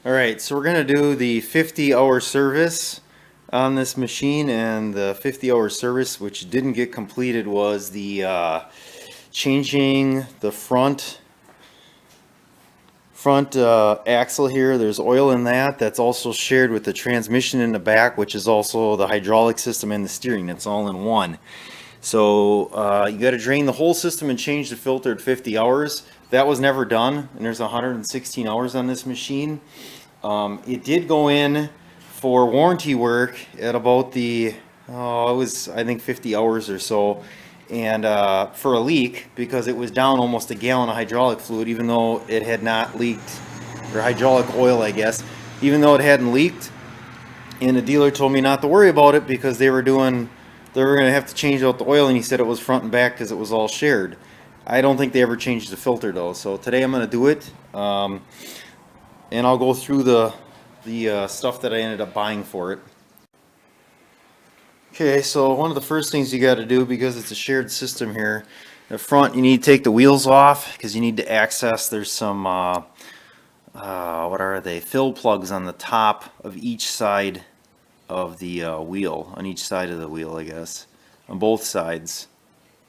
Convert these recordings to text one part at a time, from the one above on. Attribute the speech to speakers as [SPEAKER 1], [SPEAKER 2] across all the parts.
[SPEAKER 1] Alright, so we're going to do the 50-hour service on this machine, and the 50-hour service which didn't get completed was the changing the front axle here. There's oil in that. That's also shared with the transmission in the back, which is also the hydraulic system and the steering. It's all in one. So you got to drain the whole system and change the filter at 50 hours. That was never done, and there's 116 hours on this machine. It did go in for warranty work at about the, it was I think 50 hours or so, and for a leak, because it was down almost a gallon of hydraulic fluid, even though it had not leaked, or hydraulic oil I guess, even though it hadn't leaked. And the dealer told me not to worry about it because they were going to have to change out the oil, and he said it was front and back because it was all shared. I don't think they ever changed the filter though, so today I'm going to do it, and I'll go through the stuff that I ended up buying for it. Okay, so one of the first things you got to do, because it's a shared system here, the front you need to take the wheels off because you need to access, there's some what are they, fill plugs on the top of each side of the wheel, on each side of the wheel I guess, on both sides.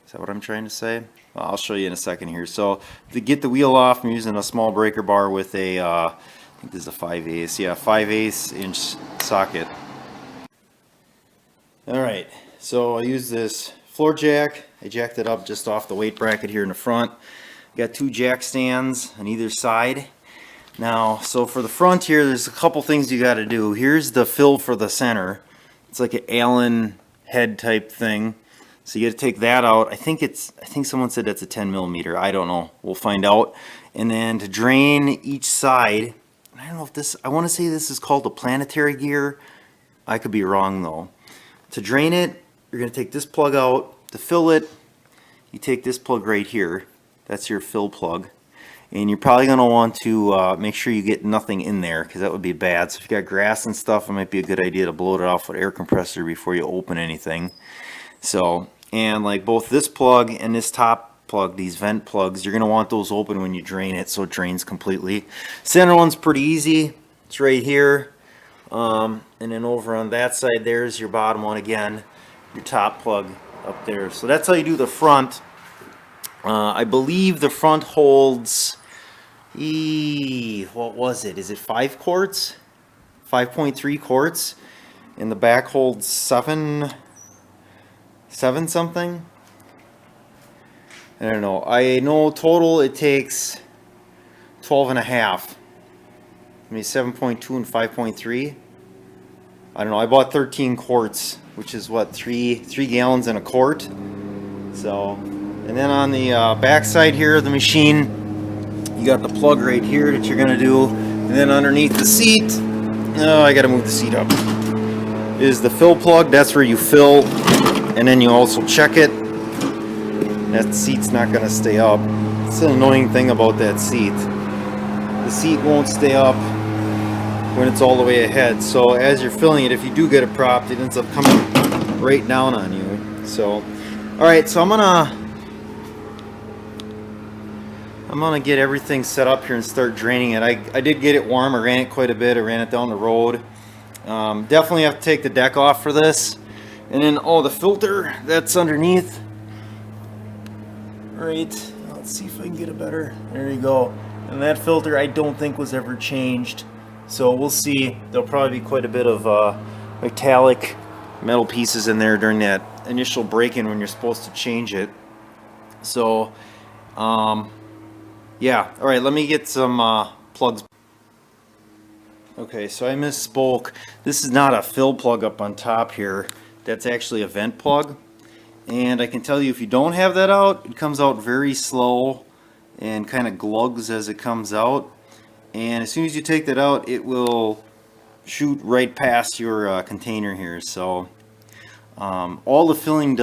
[SPEAKER 1] Is that what I'm trying to say? Well, I'll show you in a second here. So to get the wheel off, I'm using a small breaker bar with a I think this is a 5/8, yeah, 5/8 inch socket. Alright, so I use this floor jack. I jacked it up just off the weight bracket here in the front. Got two jack stands on either side. Now, so for the front here, there's a couple things you got to do. Here's the fill for the center. It's like an Allen head type thing. So you got to take that out. I think someone said that's a 10 millimeter. I don't know. We'll find out. And then to drain each side, I don't know if this, I want to say this is called a planetary gear. I could be wrong though. To drain it, you're going to take this plug out. To fill it, you take this plug right here. That's your fill plug. And you're probably going to want to make sure you get nothing in there, because that would be bad. So if you got grass and stuff, it might be a good idea to blow it off with air compressor before you open anything. So, and like both this plug and this top plug, these vent plugs, you're going to want those open when you drain it so it drains completely. Center one's pretty easy. It's right here. And then over on that side, there's your bottom one again, your top plug up there. So that's how you do the front. I believe the front holds, what was it? Is it 5 quarts? 5.3 quarts. And the back holds 7 something. I don't know. I know total it takes 12 and a half. Maybe 7.2 and 5.3. I don't know. I bought 13 quarts, which is what, 3 gallons in a quart. So, and then on the back side here of the machine, you got the plug right here that you're gonna do, and then underneath the seat, I gotta move the seat up, is the fill plug. That's where you fill, and then you also check it. That seat's not gonna stay up. It's an annoying thing about that seat. The seat won't stay up when it's all the way ahead. So as you're filling it, if you do get it propped, it ends up coming right down on you. So, all right, so I'm gonna get everything set up here and start draining it. I did get it warm. I ran it quite a bit. I ran it down the road. Definitely have to take the deck off for this. And then, the filter that's underneath. Right, let's see if I can get it better. There you go. And that filter I don't think was ever changed. So we'll see. There'll probably be quite a bit of metallic metal pieces in there during that initial break-in when you're supposed to change it. So, yeah. All right, let me get some plugs. Okay, so I misspoke. This is not a fill plug up on top here. That's actually a vent plug. And I can tell you, if you don't have that out, it comes out very slow and kind of glugs as it comes out. And as soon as you take that out, it will shoot right past your container here. So all the filling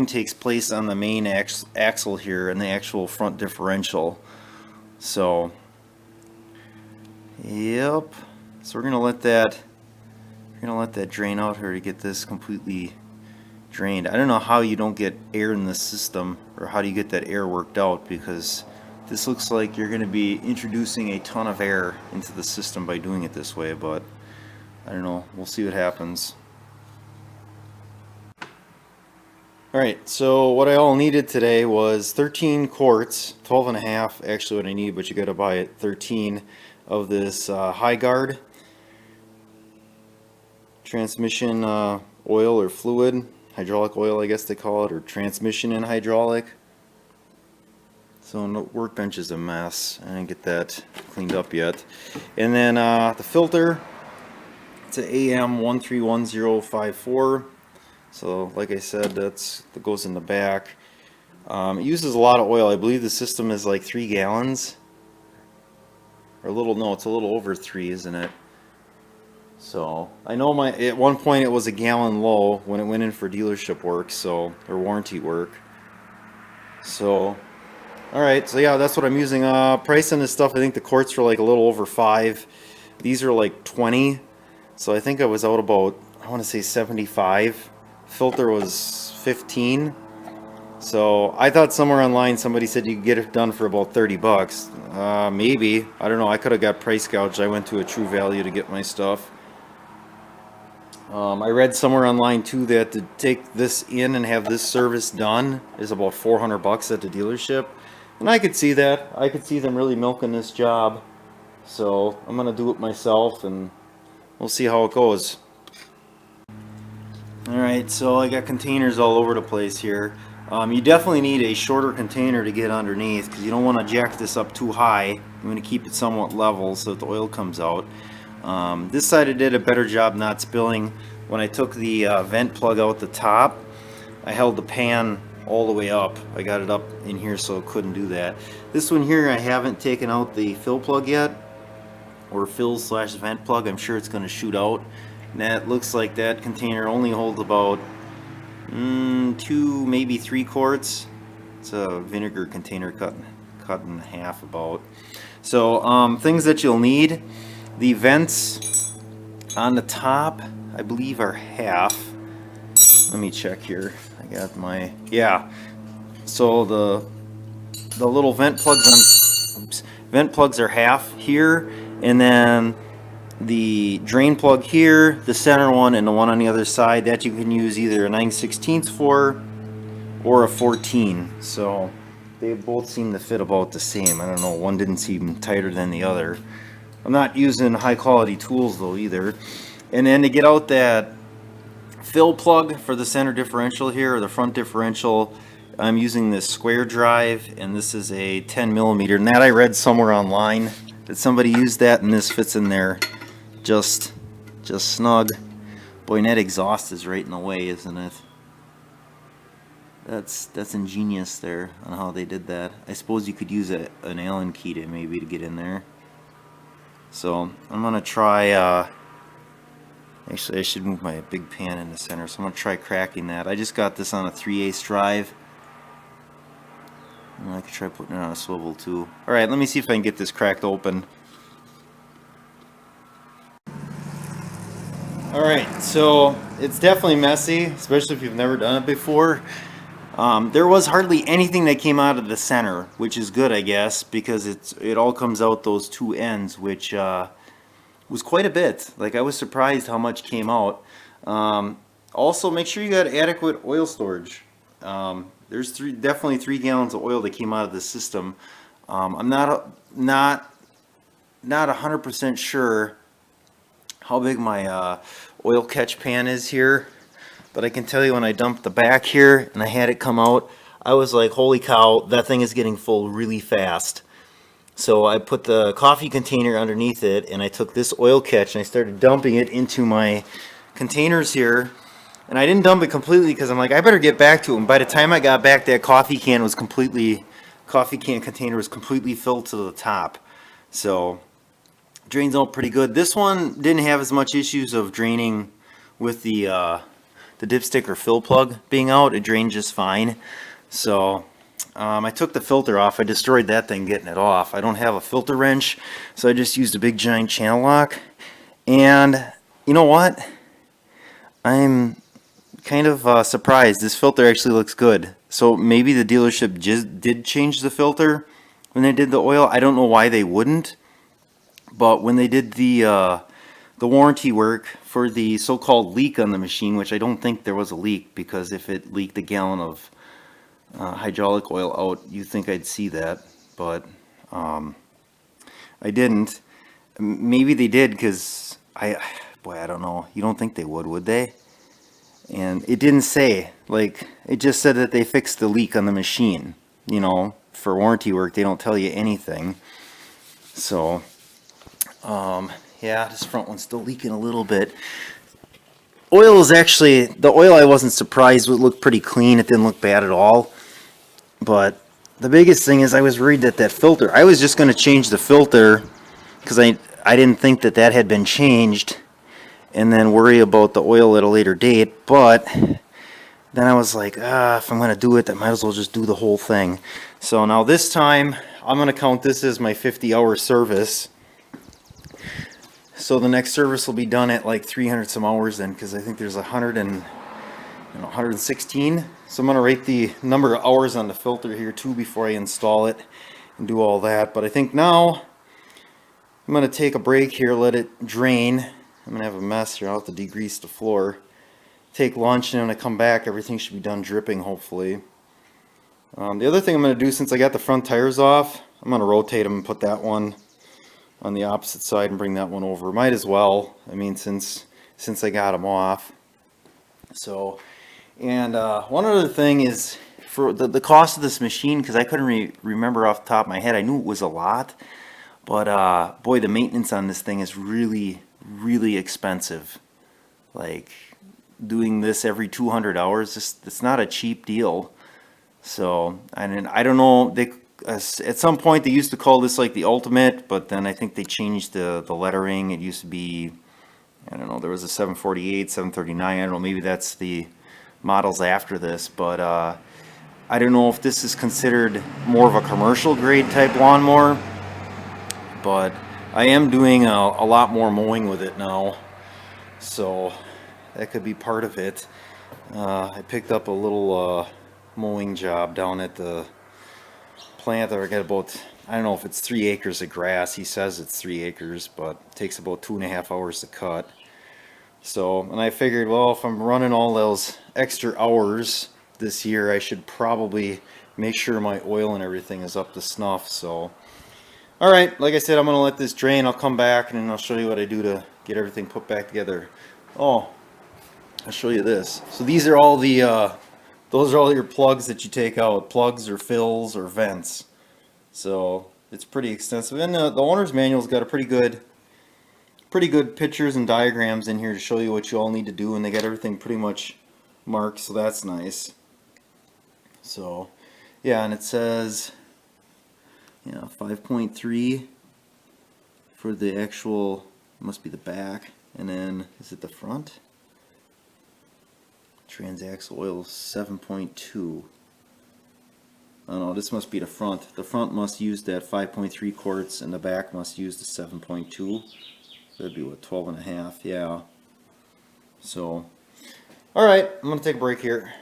[SPEAKER 1] takes place on the main axle here and the actual front differential. So, yep. So we're gonna let that drain out here to get this completely drained. I don't know how you don't get air in the system, or how do you get that air worked out, because this looks like you're going to be introducing a ton of air into the system by doing it this way, but I don't know, we'll see what happens. Alright, so what I all needed today was 13 quarts, 12 and a half actually what I need, but you got to buy it 13 of this high guard transmission oil or fluid, hydraulic oil I guess they call it, or transmission in hydraulic. So the workbench is a mess. I didn't get that cleaned up yet. And then the filter, it's an AM131054. So like I said, that goes in the back. It uses a lot of oil. I believe the system is like 3 gallons. Or it's a little over 3, isn't it? So I know at one point it was a gallon low when it went in for dealership work, or warranty work. So alright, so yeah, that's what I'm using. Price on this stuff, I think the quarts are like a little over 5. These are like 20. So I think I was out about, I want to say 75. Filter was 15. So I thought somewhere online somebody said you could get it done for about 30 bucks. Maybe. I don't know. I could have got price gouged. I went to a True Value to get my stuff. I read somewhere online too that to take this in and have this service done is about 400 bucks at the dealership. And I could see that. I could see them really milking this job. So I'm going to do it myself and we'll see how it goes. Alright, so I got containers all over the place here. You definitely need a shorter container to get underneath because you don't want to jack this up too high. You want to keep it somewhat level so that the oil comes out. This side I did a better job not spilling. When I took the vent plug out the top, I held the pan all the way up. I got it up in here so it couldn't do that. This one here I haven't taken out the fill plug yet, or fill/vent plug. I'm sure it's going to shoot out. And that looks like that container only holds about 2, maybe 3 quarts. It's a vinegar container cut in half about. So things that you'll need: the vents on the top I believe are half. Let me check here. I got my, yeah. So the little vent plugs are half here, and then the drain plug here, the center one, and the one on the other side, that you can use either a 9/16 for or a 14. So they both seem to fit about the same. I don't know, one didn't seem tighter than the other. I'm not using high quality tools though either. And then to get out that fill plug for the center differential here, or the front differential, I'm using this square drive, and this is a 10mm. And that I read somewhere online that somebody used that, and this fits in there just snug. Boy, and that exhaust is right in the way, isn't it? That's ingenious there on how they did that. I suppose you could use an Allen key to maybe to get in there. So I'm gonna try. Actually, I should move my big pan in the center. So I'm gonna try cracking that. I just got this on a 3/8 drive. And I could try putting it on a swivel too. All right, let me see if I can get this cracked open. Alright, so it's definitely messy, especially if you've never done it before. There was hardly anything that came out of the center, which is good, I guess, because it all comes out those two ends, which was quite a bit. Like, I was surprised how much came out. Also, make sure you got adequate oil storage. There's definitely 3 gallons of oil that came out of the system. I'm not 100% sure how big my oil catch pan is here, but I can tell you when I dumped the back here and I had it come out, I was like, holy cow, that thing is getting full really fast. So I put the coffee container underneath it, and I took this oil catch and I started dumping it into my containers here. And I didn't dump it completely because I'm like, I better get back to it. And by the time I got back, that coffee can container was completely filled to the top. So drains out pretty good. This one didn't have as much issues of draining with the dipstick or fill plug being out. It drained just fine. So I took the filter off. I destroyed that thing getting it off. I don't have a filter wrench, so I just used a big giant channel lock. And you know what? I'm kind of surprised. This filter actually looks good. So maybe the dealership just did change the filter, when they did the oil. I don't know why they wouldn't, but when they did the warranty work for the so-called leak on the machine, which I don't think there was a leak, because if it leaked a gallon of hydraulic oil out, you'd think I'd see that, but I didn't. Maybe they did, because boy, I don't know. You don't think they would they? And it didn't say, like, it just said that they fixed the leak on the machine. You know, for warranty work, they don't tell you anything. So, yeah, this front one's still leaking a little bit. Oil is actually, the oil I wasn't surprised would look pretty clean. It didn't look bad at all. But the biggest thing is I was worried that that filter, I was just going to change the filter because I didn't think that that had been changed, and then worry about the oil at a later date. But then I was like, if I'm going to do it, I might as well just do the whole thing. So now this time, I'm going to count this as my 50-hour service. So the next service will be done at like 300 some hours then, because I think there's 116. So I'm going to rate the number of hours on the filter here too before I install it and do all that. But I think now I'm going to take a break here, let it drain. I'm going to have a mess here. I'll have to degrease the floor. Take lunch, and when I come back, everything should be done dripping, hopefully. The other thing I'm going to do, since I got the front tires off, I'm going to rotate them and put that one on the opposite side and bring that one over. Might as well. I mean, since I got them off. So, and one other thing is for the cost of this machine, because I couldn't remember off the top of my head. I knew it was a lot, but boy, the maintenance on this thing is really, really expensive. Like, doing this every 200 hours, it's not a cheap deal. So, and I don't know, at some point they used to call this like the ultimate, but then I think they changed the lettering. It used to be, I don't know, there was a 748, 739, I don't know, maybe that's the models after this, but I don't know if this is considered more of a commercial grade type lawnmower, but I am doing a lot more mowing with it now, so that could be part of it. I picked up a little mowing job down at the plant. I got about, I don't know if it's 3 acres of grass. He says it's 3 acres, but it takes about 2.5 hours to cut. So, and I figured, well, if I'm running all those extra hours this year, I should probably make sure my oil and everything is up to snuff. So, all right, like I said, I'm going to let this drain. I'll come back and then I'll show you what I do to get everything put back together. Oh, I'll show you this. So these are all the those are all your plugs that you take out, plugs or fills or vents. So it's pretty extensive, and the owner's manual's got a pretty good pictures and diagrams in here to show you what you all need to do, and they got everything pretty much marked, so that's nice. So yeah, and it says, yeah, 5.3 for the actual, must be the back, and then is it the front? Transaxle oil 7.2. Oh no, this must be the front. The front must use that 5.3 quarts and the back must use the 7.2. So that'd be what, 12.5, yeah. So, alright, I'm going to take a break here.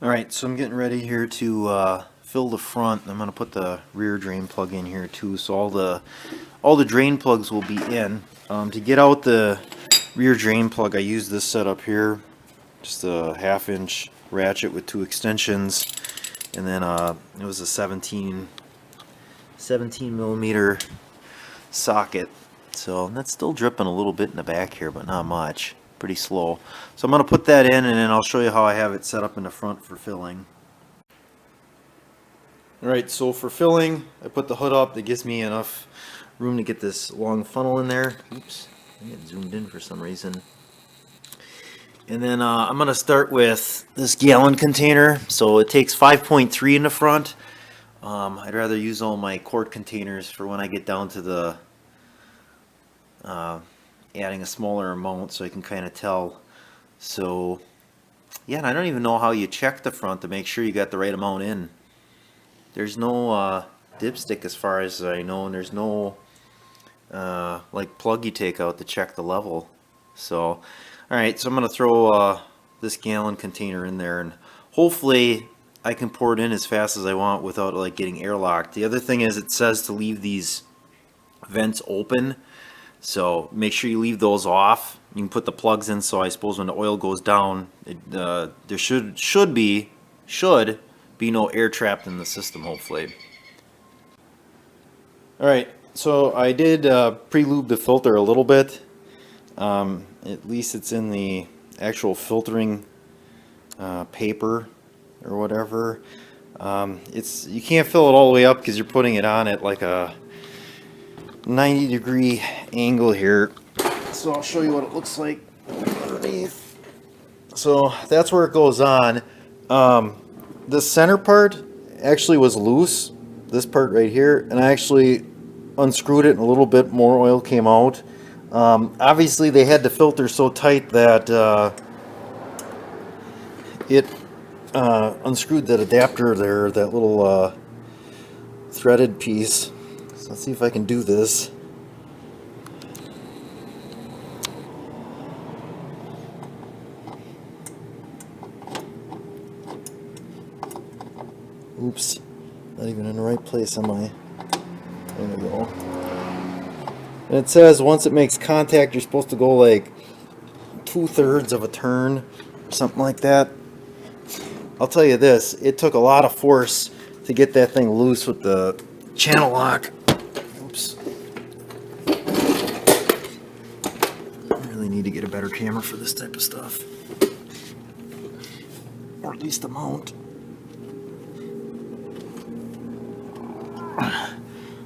[SPEAKER 1] Alright, so I'm getting ready here to fill the front. I'm going to put the rear drain plug in here too, so all the drain plugs will be in. To get out the rear drain plug, I use this setup here, just a 1/2 inch ratchet with 2 extensions, and then it was a 17 millimeter socket. So that's still dripping a little bit in the back here, but not much, pretty slow. So I'm going to put that in, and then I'll show you how I have it set up in the front for filling. Alright, so for filling, I put the hood up. That gives me enough room to get this long funnel in there. Oops, I get zoomed in for some reason. And then I'm going to start with this gallon container. So it takes 5.3 in the front. I'd rather use all my quart containers for when I get down to the adding a smaller amount, so I can kind of tell. So yeah, and I don't even know how you check the front to make sure you got the right amount in. There's no dipstick as far as I know, and there's no like plug you take out to check the level. So alright, so I'm going to throw this gallon container in there, and hopefully I can pour it in as fast as I want without like getting airlocked. The other thing is it says to leave these vents open, so make sure you leave those off. You can put the plugs in, so I suppose when the oil goes down, there should be no air trapped in the system, hopefully. All right, so I did pre-lube the filter a little bit. At least it's in the actual filtering paper or whatever. You can't fill it all the way up because you're putting it on at like a 90-degree angle here. So I'll show you what it looks like underneath. So that's where it goes on. The center part actually was loose, this part right here, and I actually unscrewed it and a little bit more oil came out. Obviously they had the filter so tight that it unscrewed that adapter there, that little threaded piece. So let's see if I can do this. Oops, not even in the right place am I. There we go. And it says once it makes contact, you're supposed to go like 2/3 of a turn or something like that. I'll tell you this, it took a lot of force to get that thing loose with the channel lock. Oops. I really need to get a better camera for this type of stuff. Or at least a mount.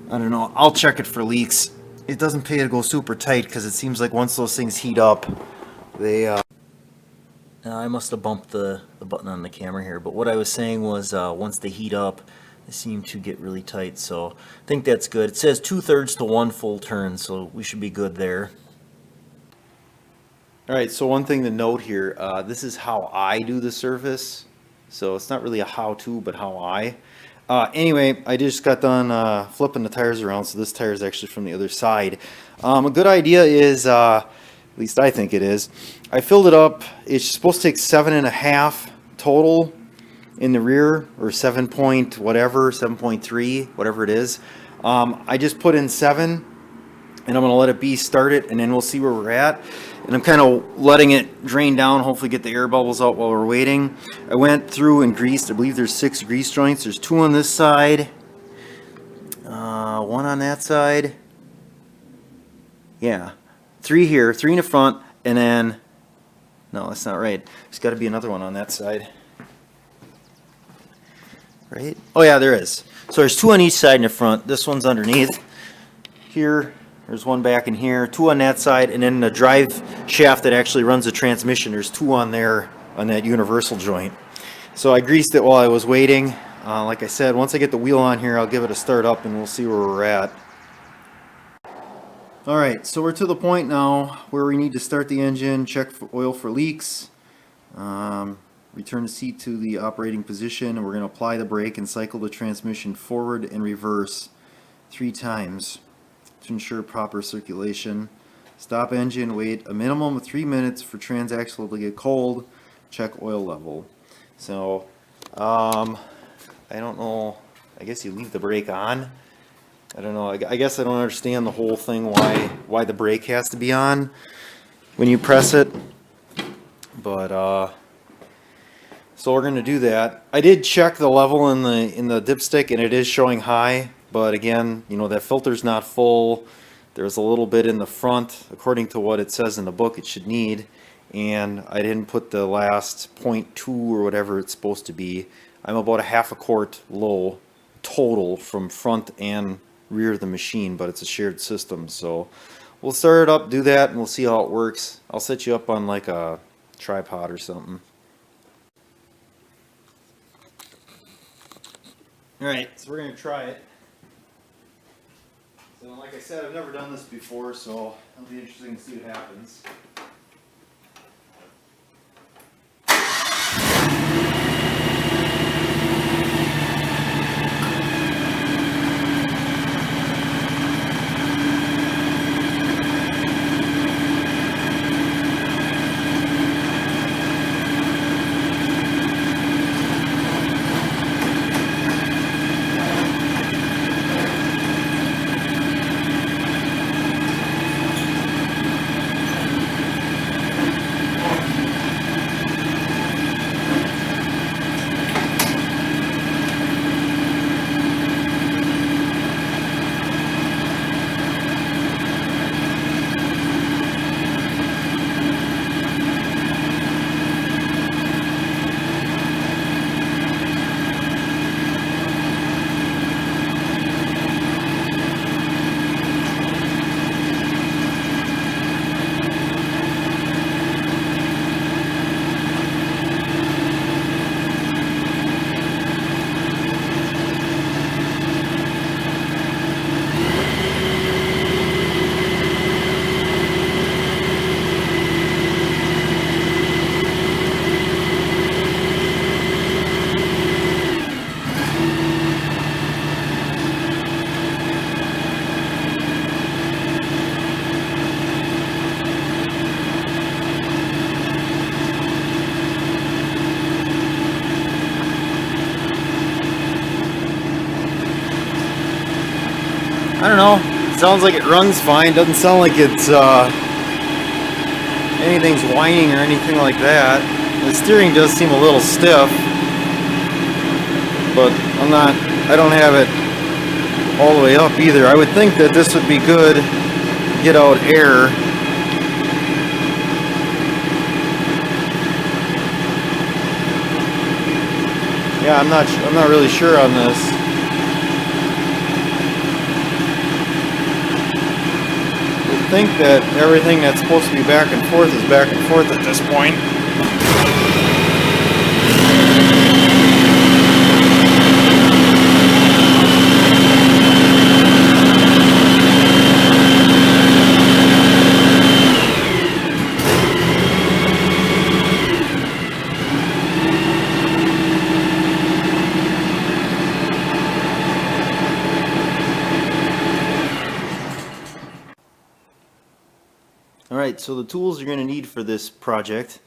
[SPEAKER 1] I don't know. I'll check it for leaks. It doesn't pay to go super tight because it seems like once those things heat up, they... I must have bumped the button on the camera here, but what I was saying was once they heat up, they seem to get really tight, so I think that's good. It says 2/3 to 1 full turn, so we should be good there. Alright, so one thing to note here, this is how I do the service, so it's not really a how-to, but how I. Anyway, I just got done flipping the tires around, so this tire is actually from the other side. A good idea is, at least I think it is, I filled it up. It's supposed to take 7.5 total in the rear, or 7 point whatever, 7.3, whatever it is. I just put in 7, and I'm going to let it be, start it, and then we'll see where we're at. And I'm kind of letting it drain down, hopefully get the air bubbles out while we're waiting. I went through and greased, I believe there's 6 grease joints. There's 2 on this side, 1 on that side. Yeah, 3 here, 3 in the front, and then, no, that's not right. There's got to be another one on that side. Right? Oh yeah, there is. So there's 2 on each side in the front. This one's underneath. Here, there's 1 back in here, 2 on that side, and then the drive shaft that actually runs the transmission, there's 2 on there on that universal joint. So I greased it while I was waiting. Like I said, once I get the wheel on here, I'll give it a start up and we'll see where we're at. Alright, so we're to the point now where we need to start the engine, check for oil for leaks, return the seat to the operating position, and we're going to apply the brake and cycle the transmission forward and reverse 3 times to ensure proper circulation. Stop engine, wait a minimum of 3 minutes for transaxle to get cold, check oil level. So, I don't know, I guess you leave the brake on. I don't know, I guess I don't understand the whole thing, why the brake has to be on when you press it. But, so we're going to do that. I did check the level in the dipstick and it is showing high. But again, you know, that filter's not full. There's a little bit in the front, according to what it says in the book it should need. And I didn't put the last 0.2 or whatever it's supposed to be. I'm about a half a quart low total from front and rear of the machine, but it's a shared system. So we'll start it up, do that, and we'll see how it works. I'll set you up on like a tripod or something. Alright, so we're going to try it. So like I said, I've never done this before, so it'll be interesting to see what happens. I don't know. It sounds like it runs fine. Doesn't sound like it's anything's whining or anything like that. The steering does seem a little stiff, but I don't have it all the way up either. I would think that this would be good to get out air. Yeah, I'm not really sure on this. I think that everything that's supposed to be back and forth is back and forth at this point. Alright, so the tools you're going to need for this project,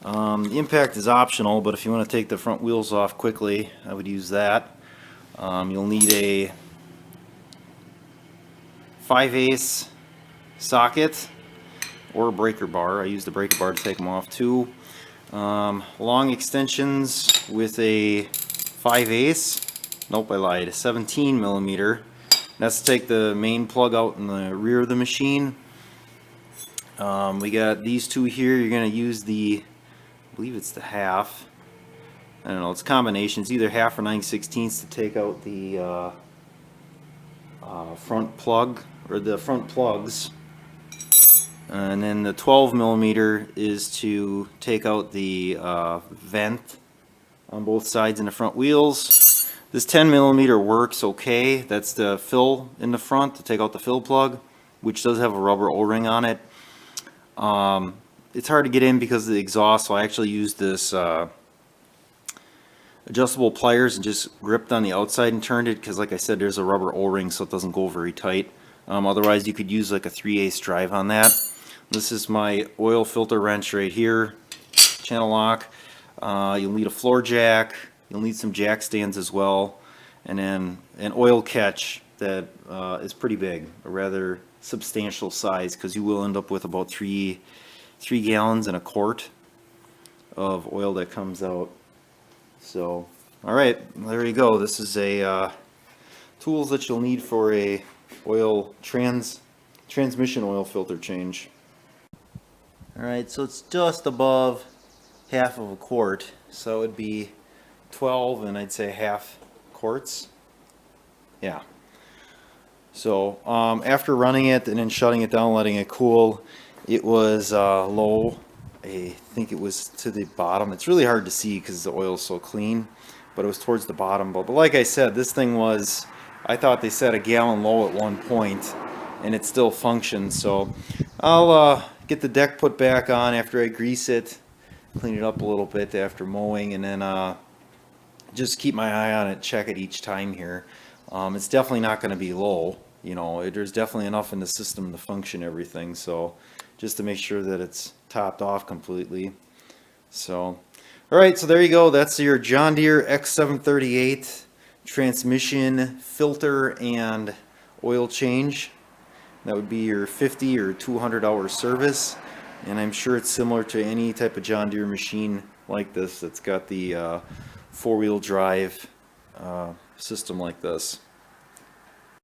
[SPEAKER 1] the impact is optional, but if you want to take the front wheels off quickly, I would use that. You'll need a 5/8 socket or a breaker bar. I used a breaker bar to take them off too. Long extensions with a 5/8, nope I lied, a 17 millimeter. That's to take the main plug out in the rear of the machine. We got these two here. You're going to use I believe it's the half. I don't know, it's a combination. It's either half or 9/16 to take out the front plug, or the front plugs. And then the 12 millimeter is to take out the vent on both sides in the front wheels. This 10 millimeter works okay. That's the fill in the front, to take out the fill plug, which does have a rubber O-ring on it. It's hard to get in because of the exhaust, so I actually used this adjustable pliers and just gripped on the outside and turned it, because like I said, there's a rubber O-ring, so it doesn't go very tight. Otherwise you could use like a 3/8 drive on that. This is my oil filter wrench right here, channel lock. You'll need a floor jack, you'll need some jack stands as well, and then an oil catch that is pretty big, a rather substantial size, because you will end up with about 3 gallons and a quart of oil that comes out. So, alright, there you go. This is a tools that you'll need for a transmission oil filter change. Alright, so it's just above half of a quart, so it would be 12 and I'd say half quarts. Yeah. So after running it and then shutting it down, letting it cool, it was low. I think it was to the bottom. It's really hard to see because the oil is so clean, but it was towards the bottom. But like I said, this thing was, I thought they said a gallon low at one point, and it still functions. So I'll get the deck put back on after I grease it, clean it up a little bit after mowing, and then just keep my eye on it, check it each time here. It's definitely not going to be low. You know, there's definitely enough in the system to function everything, so just to make sure that it's topped off completely. So, alright, so there you go. That's your John Deere x738 transmission filter and oil change. That would be your 50 or 200 hour service, and I'm sure it's similar to any type of John Deere machine like this that's got the four-wheel drive system like this.